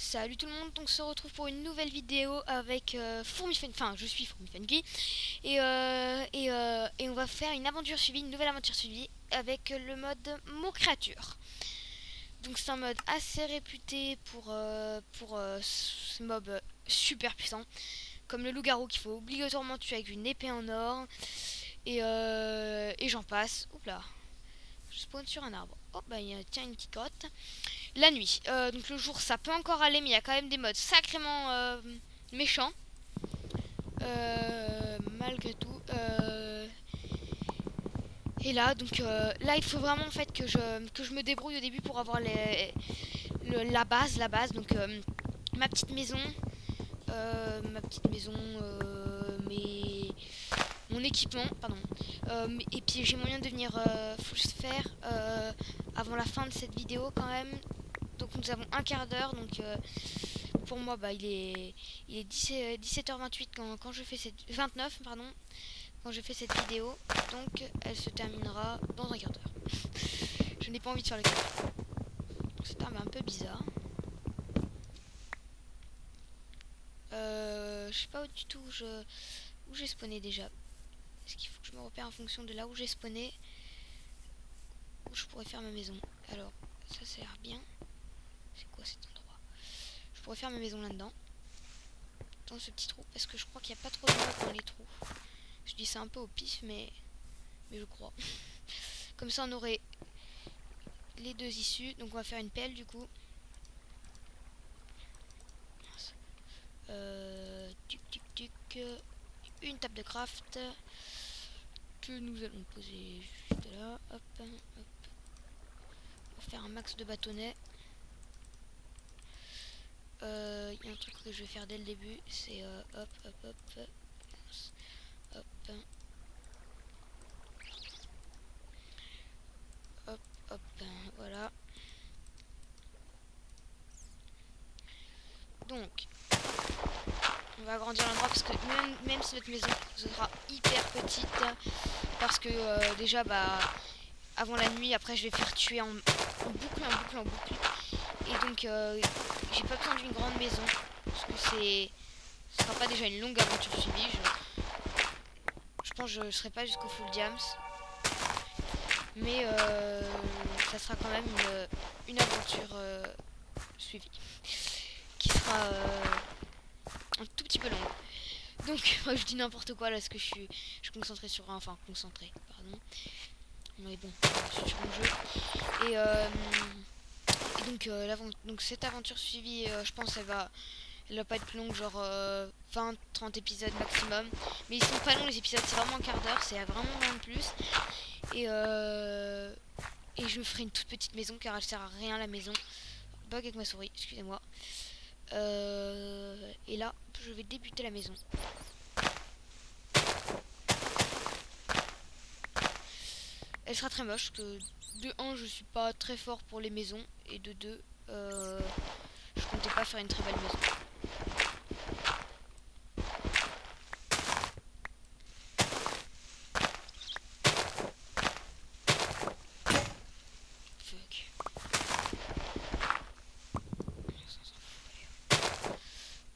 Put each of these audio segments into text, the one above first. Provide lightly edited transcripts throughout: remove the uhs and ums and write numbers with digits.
Salut tout le monde, donc on se retrouve pour une nouvelle vidéo avec enfin je suis Fourmi et on va faire une aventure suivie, une nouvelle aventure suivie avec le mode mot créature. Donc c'est un mode assez réputé pour ce mob super puissant, comme le loup-garou qu'il faut obligatoirement tuer avec une épée en or et j'en passe. Oups là, je spawn sur un arbre. Oh bah tiens une petite grotte. La nuit. Donc le jour ça peut encore aller, mais il y a quand même des modes sacrément méchants. Malgré tout. Et là, donc là il faut vraiment en fait que je me débrouille au début pour avoir la base. Donc ma petite maison. Mon équipement, pardon. Et puis j'ai moyen de devenir full sphère avant la fin de cette vidéo quand même. Donc nous avons un quart d'heure, donc pour moi bah, il est 17h28 quand je fais cette 29 pardon, quand je fais cette vidéo, donc elle se terminera dans un quart d'heure. Je n'ai pas envie de faire le calcul. C'est un peu bizarre. Je sais pas du tout où j'ai spawné déjà. Est-ce qu'il faut que je me repère en fonction de là où j'ai spawné, où je pourrais faire ma maison? Alors ça a l'air bien. C'est quoi cet endroit? Je pourrais faire ma maison là-dedans, dans ce petit trou, parce que je crois qu'il n'y a pas trop de mobs dans les trous. Je dis ça un peu au pif, mais je crois. Comme ça on aurait les deux issues. Donc on va faire une pelle du coup. Une table de craft que nous allons poser juste là. Hop, hop. On va faire un max de bâtonnets. Il y a un truc que je vais faire dès le début, c'est hop, hop, hop, hop, hop, hop, voilà. Donc, on va agrandir l'endroit parce que même si notre maison sera hyper petite, parce que déjà, bah, avant la nuit, après, je vais faire tuer en boucle. Et donc, j'ai pas besoin d'une grande maison parce que ce sera pas déjà une longue aventure suivie. Je pense que je serai pas jusqu'au full diams, mais ça sera quand même une aventure suivie qui sera un tout petit peu longue. Donc je dis n'importe quoi là parce que je suis concentré sur pardon. Mais bon, je suis sur mon jeu. Et donc cette aventure suivie, je pense elle va pas être longue, genre 20-30 épisodes maximum. Mais ils sont pas longs les épisodes, c'est vraiment un quart d'heure, c'est vraiment rien de plus. Et je me ferai une toute petite maison car elle sert à rien la maison. Bug avec ma souris, excusez-moi. Et là, je vais débuter la maison. Elle sera très moche, que de 1 je suis pas très fort pour les maisons, et de 2 je comptais pas faire une très belle maison. Fuck.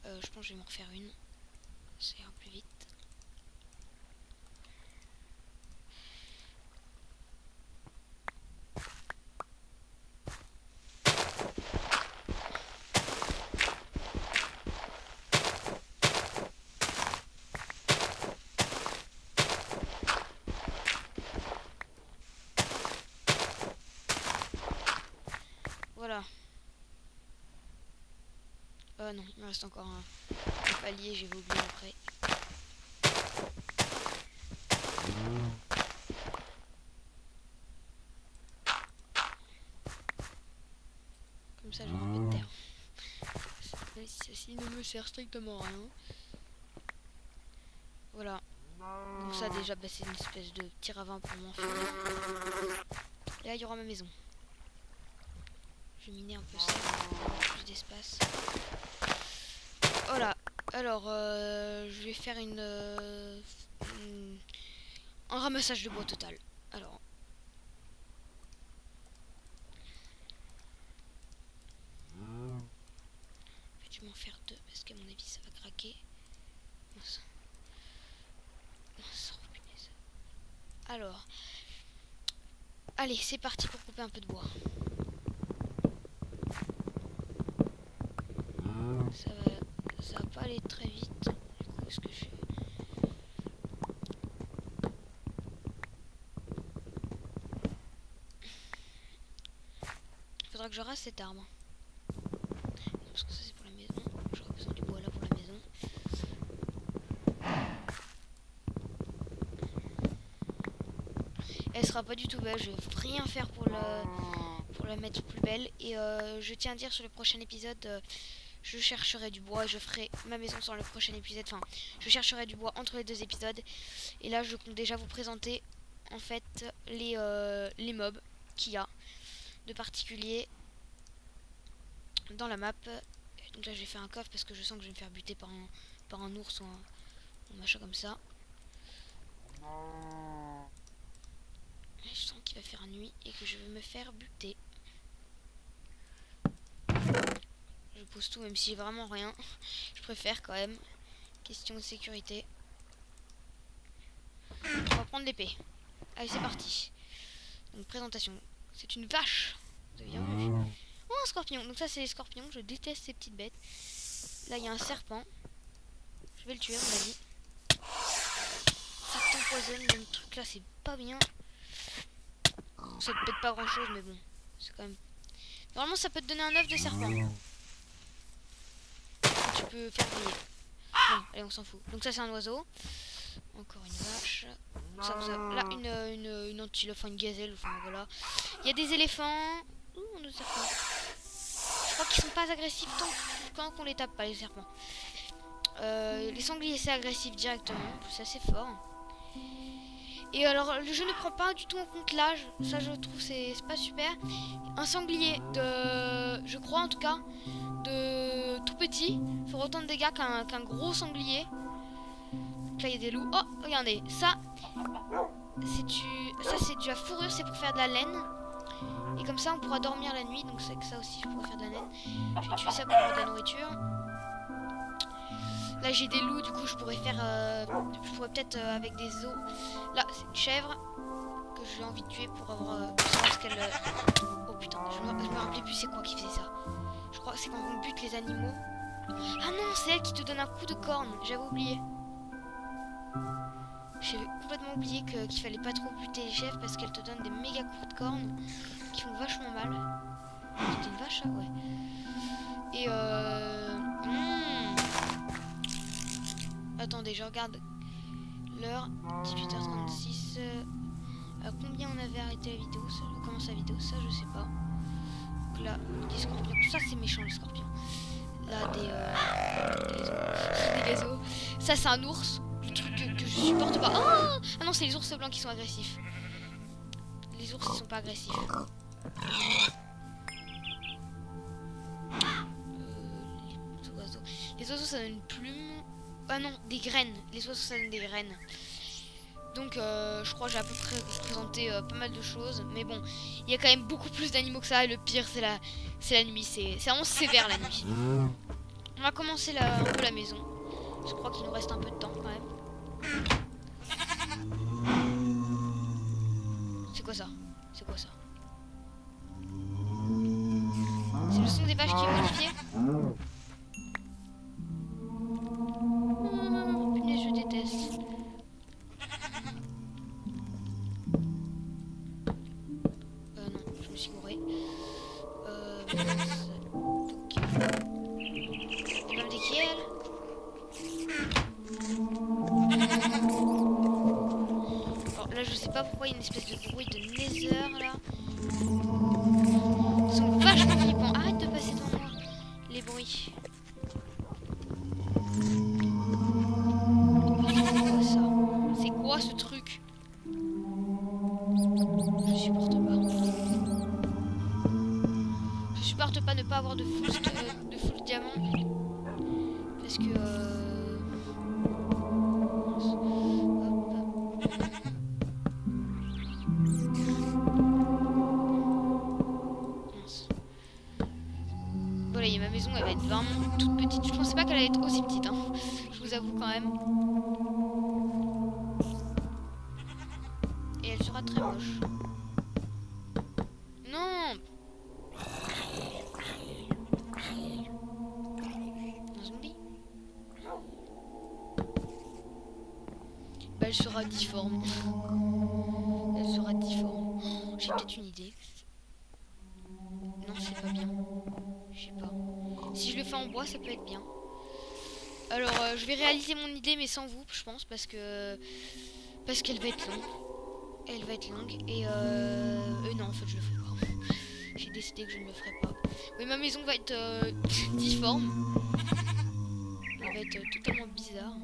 Je pense que je vais m'en refaire une. Ça ira plus vite. Voilà. Non, il me reste encore un palier, j'ai oublié après. Comme ça, j'aurai un peu de terre. Ceci ne me sert strictement à rien. Voilà. Donc ça déjà, bah, c'est une espèce de petit ravin pour m'enfuir. Et là, il y aura ma maison. Je vais miner un peu ça, plus d'espace. Voilà. Alors, je vais faire un ramassage de bois total. Alors, m'en faire 2 parce qu'à mon avis ça va craquer. Mince. Mince, oh, punaise. Alors, allez, c'est parti pour couper un peu de bois. Ça va pas aller très vite. Du coup, est-ce que je fais? Il faudra que je rase cette arme. Non, parce que ça c'est pour la maison. J'aurais besoin du bois là pour la maison. Elle sera pas du tout belle. Je vais rien faire pour la mettre plus belle. Et je tiens à dire sur le prochain épisode, je chercherai du bois et je ferai ma maison sur le prochain épisode. Enfin, je chercherai du bois entre les 2 épisodes. Et là, je compte déjà vous présenter en fait les mobs qu'il y a de particulier dans la map. Donc là, je vais faire un coffre parce que je sens que je vais me faire buter par un ours ou un machin comme ça. Et je sens qu'il va faire nuit et que je vais me faire buter. Je pose tout même si j'ai vraiment rien. Je préfère quand même. Question de sécurité. On va prendre l'épée. Allez, c'est parti. Donc présentation. C'est une vache. Vous avez bien vu. Oh, un scorpion. Donc ça c'est les scorpions. Je déteste ces petites bêtes. Là il y a un serpent. Je vais le tuer à mon avis. Ça t'empoisonne. Le truc là c'est pas bien. Ça te pète pas grand chose mais bon. C'est quand même... Normalement ça peut te donner un œuf de serpent. Tu peux faire briller. Bon, allez on s'en fout. Donc ça c'est un oiseau. Encore une vache. Ça. Là une antilope, enfin une gazelle, enfin voilà. Il y a des éléphants. Ouh, on a serpents. Je crois qu'ils sont pas agressifs tant qu'on les tape pas les serpents. Les sangliers c'est agressif directement, c'est assez fort. Et alors le jeu ne prend pas du tout en compte l'âge, ça je trouve c'est pas super. Un sanglier de, je crois en tout cas, de tout petit, fera autant de dégâts qu'un gros sanglier. Donc là il y a des loups. Oh regardez, ça c'est du à fourrure, c'est pour faire de la laine. Et comme ça on pourra dormir la nuit, donc c'est que ça aussi je pourrais faire de la laine. Je vais tuer ça pour avoir de la nourriture. Là j'ai des loups, du coup je pourrais faire je pourrais peut-être avec des os. Là c'est une chèvre que j'ai envie de tuer pour avoir pour savoir ce qu'elle oh putain, je me rappelais plus c'est quoi qui faisait ça. Je crois que c'est quand on bute les animaux. Ah non, c'est elle qui te donne un coup de corne, j'avais oublié. J'avais complètement oublié qu'il fallait pas trop buter les chèvres parce qu'elles te donnent des méga coups de corne qui font vachement mal. C'était une vache, hein, ouais. Et attendez, je regarde l'heure, 18h36. À combien on avait arrêté la vidéo, ça, on commence la vidéo, ça je sais pas. Donc là, des scorpions, ça c'est méchant les scorpions. Là des gazos. Ça c'est un ours, le truc que je supporte pas. Oh ah non, c'est les ours blancs qui sont agressifs. Les ours ils sont pas agressifs. Les oiseaux ça donne une plume. Ah non, des graines. Les oiseaux ça donne des graines. Donc je crois que j'ai à peu près présenté pas mal de choses. Mais bon, il y a quand même beaucoup plus d'animaux que ça. Et le pire c'est la nuit. C'est vraiment sévère la nuit. On va commencer un peu la maison. Je crois qu'il nous reste un peu de temps quand même. C'est quoi ça? C'est quoi ça? C'est le son des vaches qui est modifié? Punaise, je déteste. Non, je me suis gouré. Même des qui elle? Alors là, je sais pas pourquoi il y a une espèce de bruit de nether là. Ils sont vachement flippants. Arrête de passer devant moi. Les bruits. C'est quoi ce truc? Je supporte pas. Je supporte pas ne pas avoir de full diamant. Parce que Mince. Voilà, ma maison elle va être 20. vraiment toute petite. Je pensais pas qu'elle allait être aussi petite, hein. Je vous avoue quand même. Et elle sera très moche. Non! Un zombie? Bah, elle sera difforme. Elle sera difforme. Oh, j'ai peut-être une idée. Non, c'est pas bien. Je sais pas. Si je le fais en bois, ça peut être bien. Alors, je vais réaliser mon idée, mais sans vous, je pense, parce qu'elle va être longue. Elle va être longue. Et non, en fait, je le ferai pas. J'ai décidé que je ne le ferai pas. Oui, ma maison va être difforme. Elle va être totalement bizarre.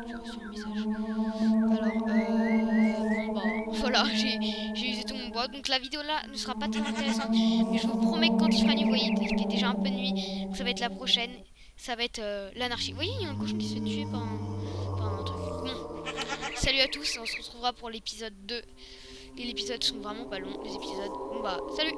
J'ai reçu un message. Alors, bon bah, voilà, j'ai usé tout mon bois. Donc la vidéo là ne sera pas très intéressante. Mais je vous promets que quand il fera nuit, vous voyez, il fait déjà un peu de nuit. Donc ça va être la prochaine. Ça va être l'anarchie. Vous voyez, il y a un cochon qui se fait tuer par un truc. Bon, salut à tous. On se retrouvera pour l'épisode 2. Et les épisodes sont vraiment pas longs, les épisodes. Bon bah, salut!